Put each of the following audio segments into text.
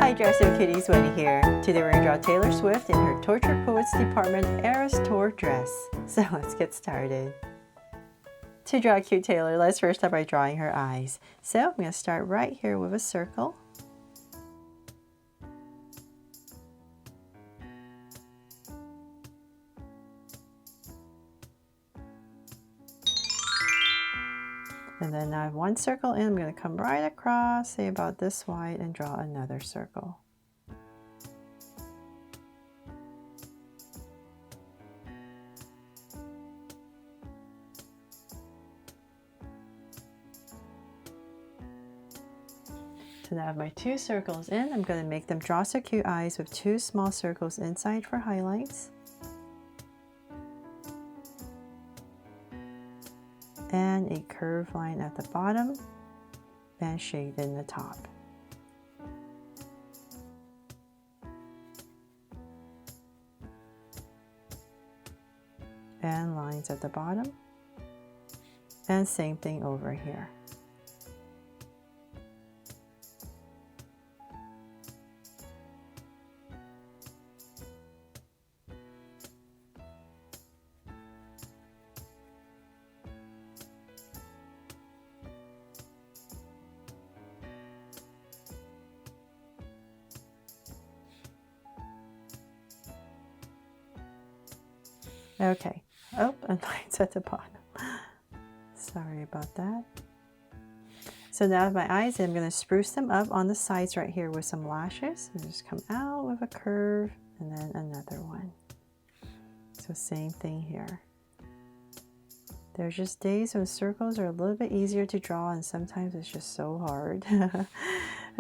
Hi, Dressing Cuties, Wendy here. Today we're going to draw Taylor Swift in her Torture Poets Department Eras Tour dress. So let's get started. To draw cute Taylor, let's first start by drawing her eyes. So I'm going to start right here with a circle. And then I have one circle in, I'm going to come right across, say about this wide, and draw another circle. So now I have my two circles in, I'm going to make them draw so cute eyes with two small circles inside for highlights. And a curved line at the bottom and shade in the top. And lines at the bottom. And same thing over here. Okay, oh, and lines at the bottom. Sorry about that. So now with my eyes, I'm going to spruce them up on the sides right here with some lashes. And just come out with a curve and then another one. So same thing here. There's just days when circles are a little bit easier to draw and sometimes it's just so hard.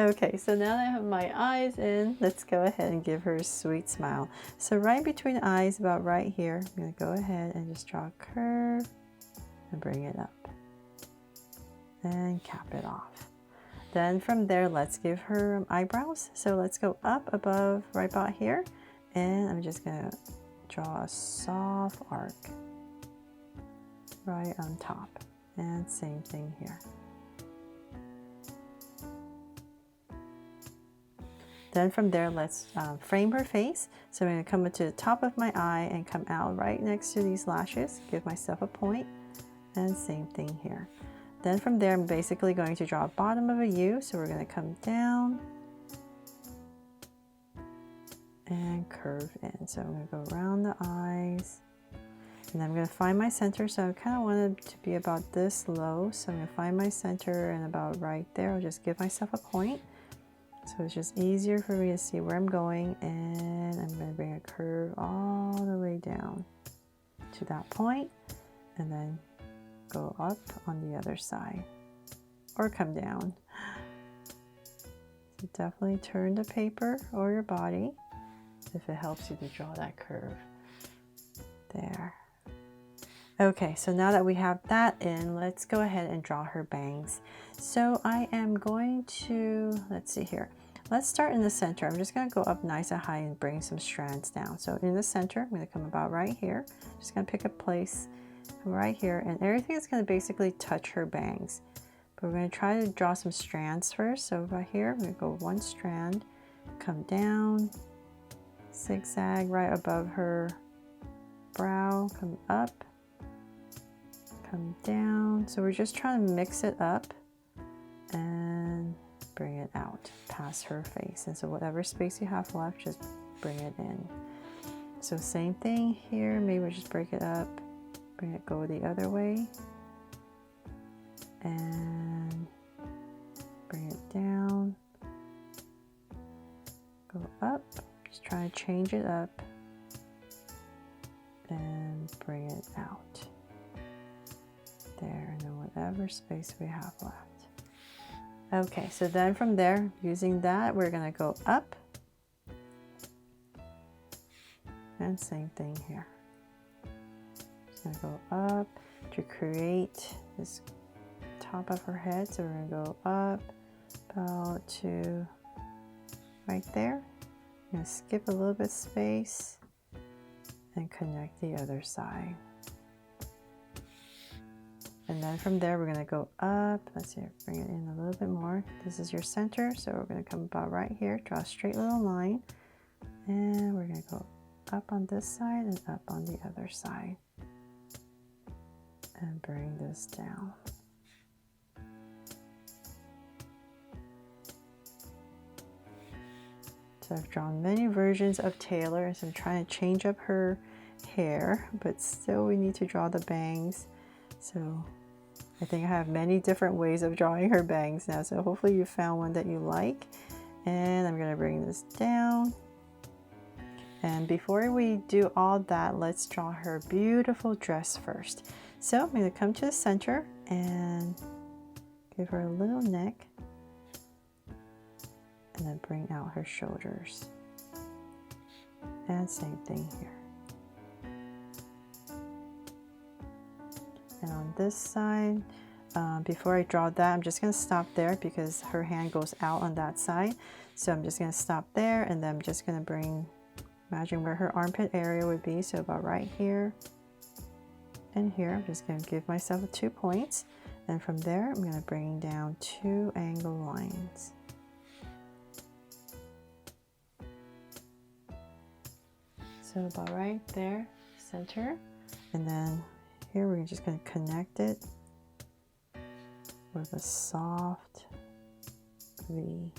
Okay, so now that I have my eyes in, let's go ahead and give her a sweet smile. So right between the eyes, about right here, I'm going to go ahead and just draw a curve and bring it up. And cap it off. Then from there, let's give her eyebrows. So let's go up above right about here. And I'm just going to draw a soft arc right on top. And same thing here. Then from there, let's frame her face. So I'm going to come up to the top of my eye and come out right next to these lashes. Give myself a point. And same thing here. Then from there, I'm basically going to draw a bottom of a U. So we're going to come down and curve in. So I'm going to go around the eyes. And I'm going to find my center. So I kind of want it to be about this low. So I'm going to find my center and about right there. I'll just give myself a point. So it's just easier for me to see where I'm going, and I'm going to bring a curve all the way down to that point, and then go up on the other side, or come down. So definitely turn the paper or your body if it helps you to draw that curve. There. Okay, so now that we have that in, let's go ahead and draw her bangs. So I am going to, let's see here. Let's start in the center. I'm just going to go up nice and high and bring some strands down. So in the center, I'm going to come about right here. Just going to pick a place right here, and everything is going to basically touch her bangs. But we're going to try to draw some strands first. So right here, I'm going to go one strand, come down, zigzag right above her brow, come up, come down. So we're just trying to mix it up and bring it out past her face. And so whatever space you have left, just bring it in. So same thing here. Maybe we'll just break it up, bring it, go the other way, and bring it down, go up, just try to change it up and bring it out. There, and then whatever space we have left. Okay, so then from there, using that, we're going to go up. And same thing here. Just going to go up to create this top of her head. So we're going to go up about to right there. I'm going to skip a little bit space and connect the other side. And then from there, we're going to go up. Let's see, bring it in a little bit more. This is your center. So we're going to come about right here, draw a straight little line. And we're going to go up on this side and up on the other side. And bring this down. So I've drawn many versions of Taylor, so I'm trying to change up her hair, but still we need to draw the bangs. So I think I have many different ways of drawing her bangs now, so hopefully you found one that you like. And I'm going to bring this down. And before we do all that, let's draw her beautiful dress first. So I'm going to come to the center and give her a little neck. And then bring out her shoulders. And same thing here. And on this side, before I draw that, I'm just going to stop there because her hand goes out on that side. So I'm just going to stop there, and then I'm just going to imagine where her armpit area would be. So about right here and here, I'm just going to give myself 2 points. And from there, I'm going to bring down 2 angle lines. So about right there, center, and then here we're just going to connect it with a soft V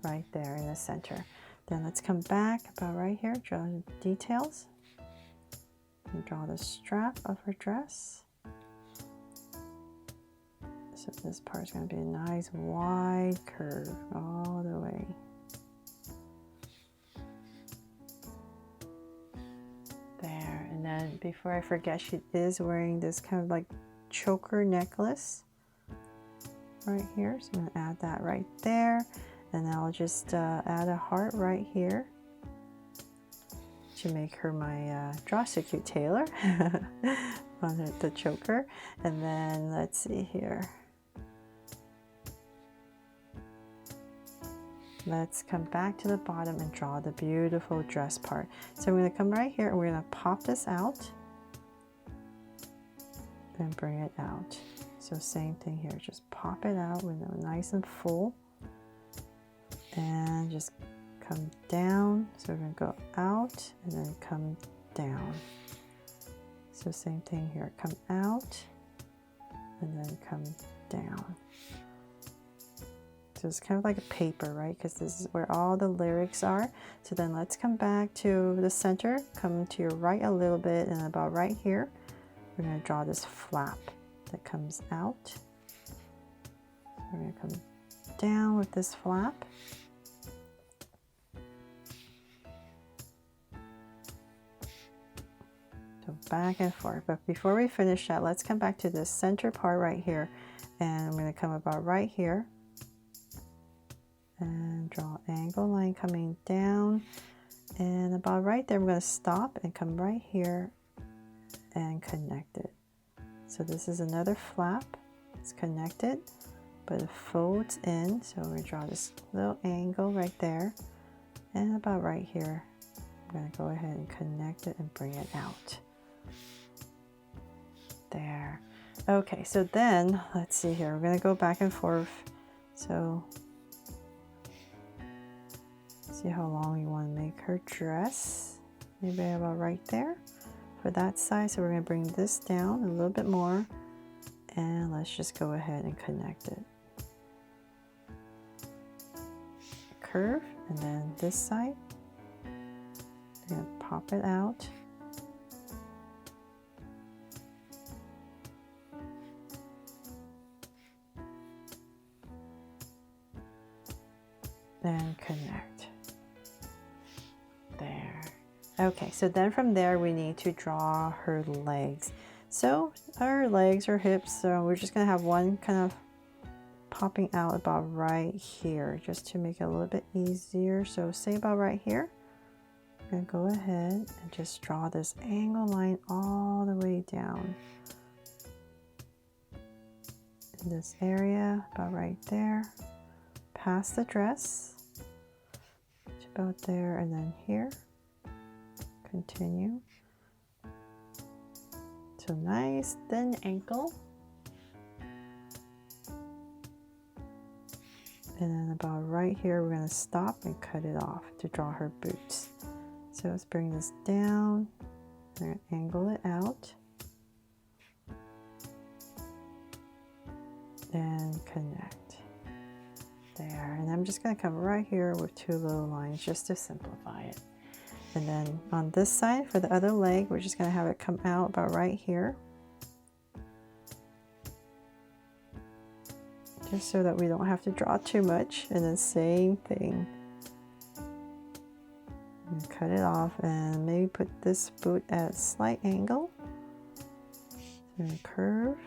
right there in the center. Then let's come back about right here, draw the details, and draw the strap of her dress. So this part is going to be a nice wide curve all the way. There, and then before I forget, she is wearing this kind of like choker necklace right here. So I'm going to add that right there, and then I'll just add a heart right here to make her my Draw So Cute Taylor on the choker. And then let's see here. Let's come back to the bottom and draw the beautiful dress part. So I'm going to come right here and we're going to pop this out and bring it out. So same thing here, just pop it out with it nice and full and just come down. So we're going to go out and then come down. So same thing here, come out and then come down. So it's kind of like a paper, right? Because this is where all the lyrics are. So then let's come back to the center, come to your right a little bit, and about right here, we're going to draw this flap that comes out. We're going to come down with this flap. So back and forth. But before we finish that, let's come back to this center part right here. And I'm going to come about right here. And draw an angle line coming down, and about right there, I'm going to stop and come right here and connect it. So this is another flap. It's connected, but it folds in. So we're going to draw this little angle right there, and about right here, I'm going to go ahead and connect it and bring it out. There. Okay, so then let's see here. We're going to go back and forth. So see how long you want to make her dress. Maybe about right there for that side. So we're going to bring this down a little bit more, and let's just go ahead and connect it. Curve, and then this side, we're going to pop it out. Then connect. There. Okay, so then from there we need to draw her legs. So her legs, her hips, so we're just going to have one kind of popping out about right here, just to make it a little bit easier. So say about right here, I'm going to go ahead and just draw this angle line all the way down in this area, about right there, past the dress, about there, and then here. Continue. So nice thin ankle And then about right here, we're going to stop and cut it off to draw her boots. So let's bring this down. We're going to angle it out. And connect. There. And I'm just going to come right here with 2 little lines just to simplify it. And then on this side, for the other leg, we're just going to have it come out about right here. Just so that we don't have to draw too much. And then same thing. And cut it off and maybe put this boot at a slight angle. And curve.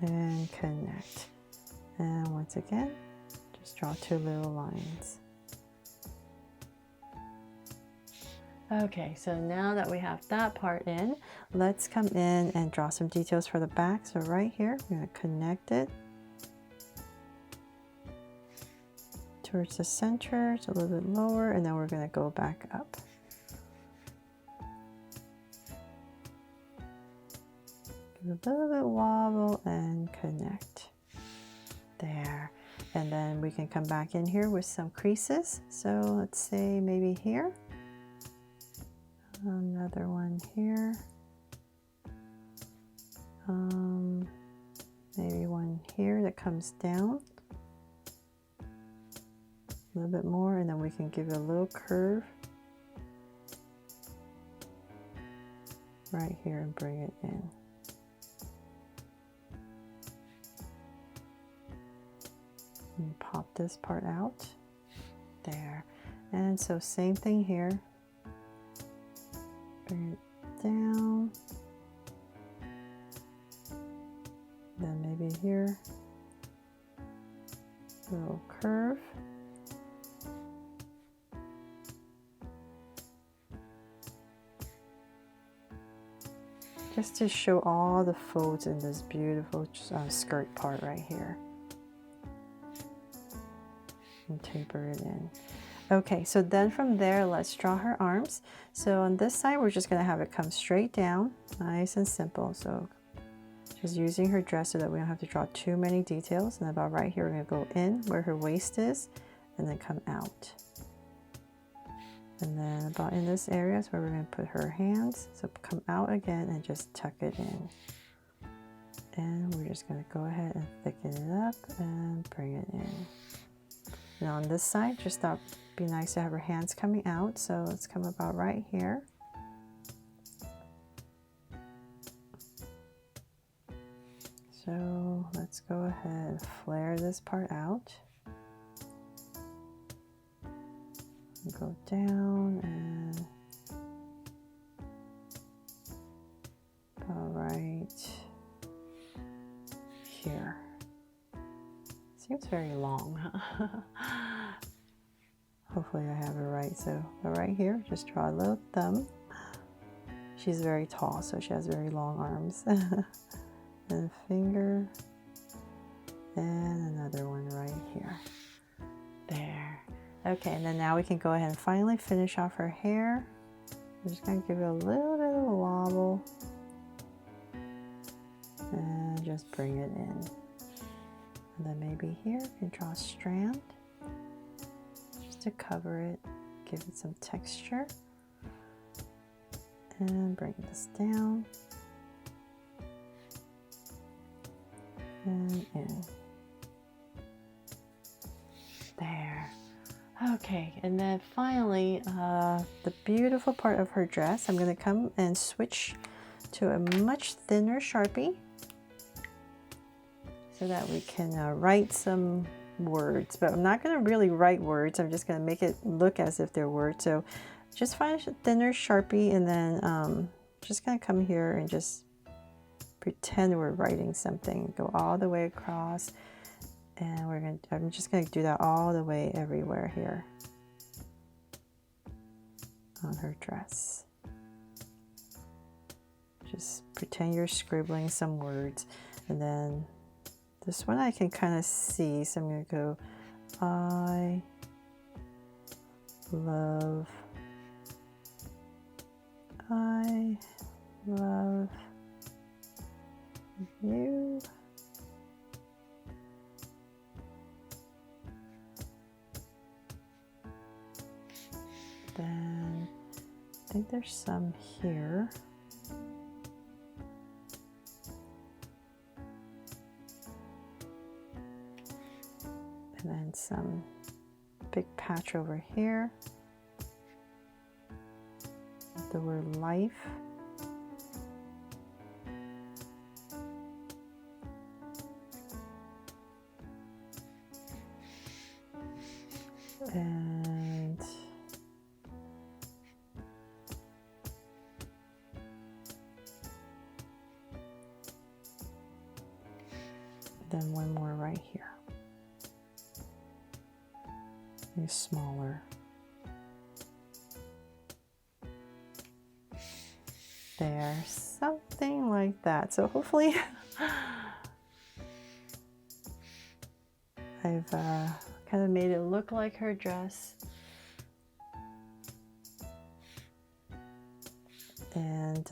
And connect. And once again, just draw 2 little lines. Okay, so now that we have that part in, let's come in and draw some details for the back. So right here, we're going to connect it towards the center. It's a little bit lower, and then we're going to go back up. Give a little bit wobble and connect. There. And then we can come back in here with some creases. So let's say maybe here. Another one here. Maybe one here that comes down. A little bit more, and then we can give it a little curve right here and bring it in. And pop this part out. There. And so same thing here. Bring it down. Then maybe here. A little curve. Just to show all the folds in this beautiful skirt part right here. And taper it in. Okay, so then from there, let's draw her arms. So on this side, we're just gonna have it come straight down, nice and simple. So just using her dress so that we don't have to draw too many details. And about right here, we're gonna go in where her waist is and then come out. And then about in this area is where we're gonna put her hands. So come out again and just tuck it in. And we're just gonna go ahead and thicken it up and bring it in. And on this side, just thought it'd be nice to have her hands coming out. So let's come about right here. So let's go ahead and flare this part out. And go down and about right here. Seems very long, huh? Hopefully I have it right. So right here, just draw a little thumb. She's very tall, so she has very long arms. And a finger. And another one right here. There. Okay, and then now we can go ahead and finally finish off her hair. I'm just going to give it a little bit of a wobble. And just bring it in. And then maybe here, you can draw a strand. Just to cover it, give it some texture. And bring this down. And in. There. Okay, and then finally, the beautiful part of her dress, I'm going to come and switch to a much thinner Sharpie so that we can write some words. But I'm not going to really write words. I'm just going to make it look as if they're words. So just find a thinner Sharpie and then just going to come here and just pretend we're writing something. Go all the way across. And I'm just going to do that all the way everywhere here on her dress. Just pretend you're scribbling some words. And then this one I can kind of see. So I'm going to go, I love You. Then I think there's some here. And then some big patch over here. The word life. And then one more right here. Maybe smaller. There, something like that. So hopefully I've kind of made it look like her dress. And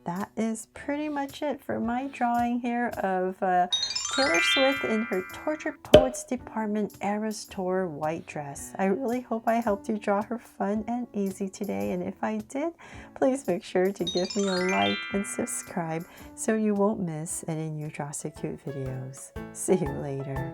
that is pretty much it for my drawing here of Taylor Swift in her Tortured Poets Department Eras Tour white dress. I really hope I helped you draw her fun and easy today, and if I did, please make sure to give me a like and subscribe so you won't miss any new Draw So Cute videos. See you later.